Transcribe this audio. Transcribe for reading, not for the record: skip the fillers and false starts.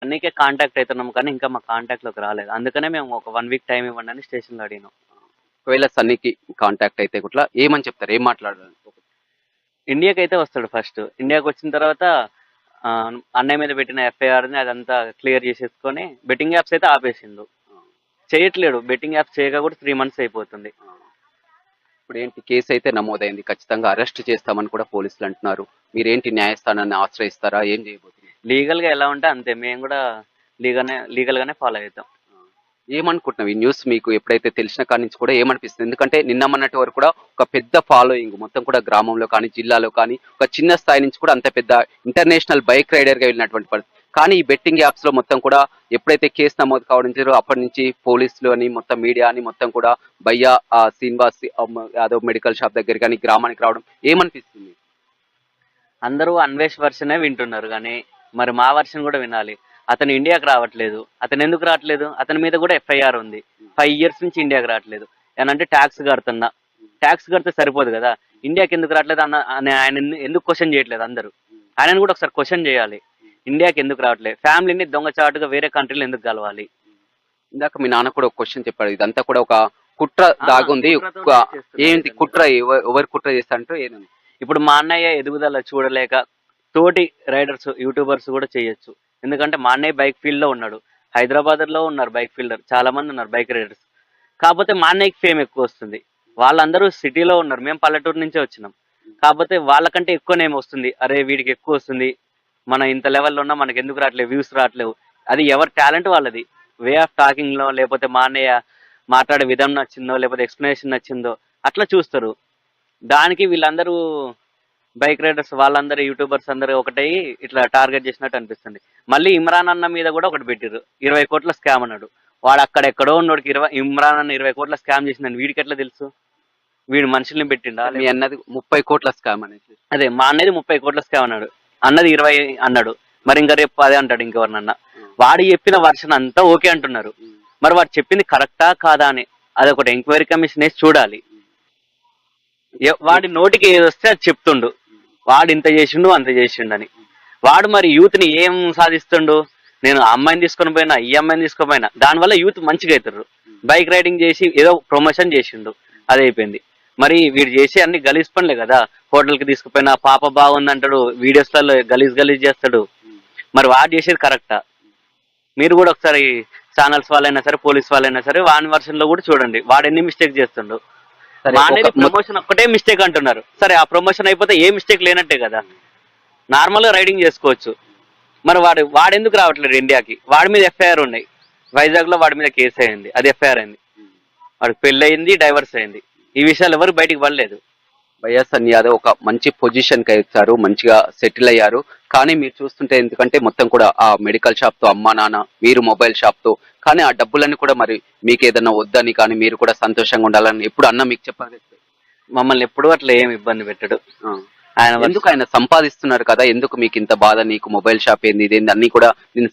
అన్నికే contact అవుతున్నాం కానీ ఇంకా మా కాంటాక్ట్లోకి రాలేదు. అందుకనే మేము ఒక 1 వీక్ టైం ఇవ్వండి అని స్టేషన్లో అడిగినాం. ఒకవేళ సన్నీకి కాంటాక్ట్ అయితే ఇట్లా ఏమని చెప్తారు, ఏం మాట్లాడారు? ఇండియాకి అయితే వస్తాడు ఫస్ట్. ఇండియాకి వచ్చిన తర్వాత ఆ, అన్నయ్య మీద పెట్టిన ఎఫ్ఐఆర్ని అదంతా క్లియర్ చేసేసుకొని బెట్టింగ్ యాప్స్ అయితే ఆపేసిండు. చేయట్లేడు. బెట్టింగ్ యాప్స్ చేయక కూడా 3 మంత్స్ అయిపోతుంది. ఇప్పుడు ఏంటి, కేసు అయితే నమోదైంది, ఖచ్చితంగా అరెస్ట్ చేస్తామని కూడా పోలీసులు అంటున్నారు. మీరేంటి, న్యాయస్థానాన్ని ఆశ్రయిస్తారా, ఏం చేయబోతున్నారు? లీగల్గా ఎలా ఉంటే అంతే, మేము కూడా లీగల్గానే ఫాలో అవుతాం. ఏమనుకుంటున్నావు ఈ న్యూస్ మీకు ఎప్పుడైతే తెలిసిన కాడి నుంచి కూడా ఏమనిపిస్తుంది? ఎందుకంటే నిన్న మొన్నటి వరకు కూడా ఒక పెద్ద ఫాలోయింగ్ మొత్తం కూడా గ్రామంలో కానీ జిల్లాలో కానీ ఒక చిన్న స్థాయి నుంచి కూడా అంత పెద్ద ఇంటర్నేషనల్ బైక్ రైడర్ గా వెళ్ళినటువంటి పరిస్థితి. కానీ ఈ బెట్టింగ్ యాప్స్ లో మొత్తం కూడా ఎప్పుడైతే కేసు నమోదు కావడం జరిగిందో అప్పటి నుంచి పోలీసులు అని మొత్తం మీడియా అని మొత్తం కూడా భయ్యా శ్రీనివాస్ యాదవ్ మెడికల్ షాప్ దగ్గర కానీ గ్రామానికి రావడం ఏమనిపిస్తుంది? అందరూ అన్వేష్ వర్షనే వింటున్నారు కానీ మరి మా వర్షన్ కూడా వినాలి. అతను ఇండియాకి రావట్లేదు. అతను ఎందుకు రావట్లేదు? అతని మీద కూడా ఎఫ్ఐఆర్ ఉంది. 5 years నుంచి ఇండియాకి రావట్లేదు. ఏనంటే ట్యాక్స్ కడుతున్నా. ట్యాక్స్ కడితే సరిపోదు కదా, ఇండియాకి ఎందుకు రావట్లేదు అని ఆయన ఎందుకు క్వశ్చన్ చేయట్లేదు అందరూ? ఆయనను కూడా ఒకసారి క్వశ్చన్ చేయాలి. ఇండియాకి ఎందుకు రావట్లేదు? ఫ్యామిలీని దొంగచాటుగా వేరే కంట్రీలో ఎందుకు కలవాలి? ఇందాక మీ నాన్న కూడా ఒక క్వశ్చన్ చెప్పాడు, ఇదంతా కూడా ఒక కుట్ర దాగుంది. కుట్రతోనే చేస్తున్నారు ఏంటి ఇదంతా. కుట్ర? ఎవరు కుట్ర చేస్తారంటూ ఏదని? ఇప్పుడు మా అన్నయ్య ఎదుగుదల చూడలేక తోటి రైడర్స్ యూట్యూబర్స్ కూడా చేయొచ్చు. ఎందుకంటే మా అన్నయ్య బైక్ ఫీల్డ్ లో ఉన్నాడు. హైదరాబాద్ లో ఉన్నారు బైక్ ఫీల్డర్, చాలా మంది ఉన్నారు బైక్ రైడర్స్. కాకపోతే మా అన్నయ్యకి ఫేమ్ ఎక్కువ వస్తుంది. వాళ్ళందరూ సిటీలో ఉన్నారు, మేము పల్లెటూరు నుంచే వచ్చినాం. కాకపోతే వాళ్ళకంటే ఎక్కువ నేమ్ వస్తుంది. అరే వీడికి ఎక్కువ వస్తుంది, మనం ఇంత లెవెల్లో ఉన్నా మనకి ఎందుకు రావట్లేదు, వ్యూస్ రావట్లేవు. అది ఎవరి టాలెంట్ వాళ్ళది. వే ఆఫ్ టాకింగ్ లో, లేకపోతే మా అన్నయ్య మాట్లాడే విధం నచ్చిందో, లేకపోతే ఎక్స్ప్లెనేషన్ నచ్చిందో అట్లా చూస్తారు. దానికి వీళ్ళందరూ బైక్ రైడర్స్ వాళ్ళందరూ యూట్యూబర్స్ అందరూ ఒకటై ఇట్లా టార్గెట్ చేసినట్టు అనిపిస్తుంది. మళ్ళీ ఇమ్రాన్ అన్న మీద కూడా ఒకటి పెట్టిర్రు, 20 కోట్ల స్కామ్ అన్నాడు. వాడు అక్కడెక్కడో ఉన్నోడికి ఇమ్రాన్ అన్న 20 కోట్ల స్కామ్ చేసిందని వీడికి ఎట్లా తెలుసు? వీడు మనుషుల్ని పెట్టిండా? మీ అన్నది 30 కోట్ల స్కామ్ అనేసి. అదే మా అన్నది 30 కోట్ల స్కామ్ అన్నాడు, అన్నది 20 అన్నాడు. మరి ఇంకా రేపు 10 అంటాడు ఇంకెవరినన్నా. వాడు చెప్పిన వర్షన్ అంతా ఓకే అంటున్నారు. మరి వాడు చెప్పింది కరెక్టా కాదా అని అదొకటి ఎంక్వైరీ కమిషన్ వేసి చూడాలి. వాడి నోటికి ఏది వస్తే అది చెప్తుండు, వాడు ఇంత చేసిండు అంత చేసిండు అని. వాడు మరి యూత్ ని ఏం సాధిస్తుండు? నేను ఆ అమ్మాయిని తీసుకొని పోయినా, ఈ అమ్మాయిని తీసుకొని పోయినా, దానివల్ల యూత్ మంచిగా అవుతారు. బైక్ రైడింగ్ చేసి ఏదో ప్రమోషన్ చేసిండు, అది అయిపోయింది. మరి వీడు చేసే అన్ని గలీజ్ పనులే కదా. హోటల్ కి తీసుకుపోయినా పాప బాగుంది అంటాడు, వీడియోస్లలో గలీజ్ చేస్తాడు. మరి వాడు చేసేది కరెక్టా? మీరు కూడా ఒకసారి ఛానల్స్ వాళ్ళైనా సరే, పోలీస్ వాళ్ళైనా సరే, వాని వర్షన్ లో కూడా చూడండి వాడు ఎన్ని మిస్టేక్ చేస్తుండు. సరే, మా ఒక అనేది ప్రమోషన్ ఒక్కటే మిస్టేక్ అంటున్నారు. సరే ఆ ప్రమోషన్ అయిపోతే ఏ మిస్టేక్ లేనట్టే కదా, నార్మల్ గా రైడింగ్ చేసుకోవచ్చు. మరి వాడెందుకు రావట్లేదు ఇండియాకి? వాడి మీద ఎఫ్ఐఆర్ ఉన్నాయి. వైజాగ్ లో వాడి మీద కేసు అయింది, అది ఎఫ్ఐఆర్ అయింది. వాడికి పెళ్లి అయింది, డైవర్స్ అయింది. ఈ విషయాలు ఎవరు బయటికి పడలేదు. వైఎస్ఆర్ యాదవ్ ఒక మంచి పొజిషన్ కి వచ్చారు, మంచిగా సెటిల్ అయ్యారు. కానీ మీరు చూస్తుంటే ఎందుకంటే మొత్తం కూడా ఆ మెడికల్ షాప్ తో అమ్మా నాన్న, మీరు మొబైల్ షాప్ తో, కానీ ఆ డబ్బులన్నీ కూడా మరి మీకు ఏదైనా వద్దని కానీ మీరు కూడా సంతోషంగా ఉండాలని ఎప్పుడు అన్న మీకు చెప్పాలి. మమ్మల్ని ఎప్పుడు అట్లా ఏం ఇబ్బంది పెట్టడు. ఆ. ఆయన ఎందుకు ఆయన సంపాదిస్తున్నారు కదా, ఎందుకు మీకు ఇంత బాధ? నీకు మొబైల్ షాప్ ఏంది, ఇదేంది అన్ని కూడా నేను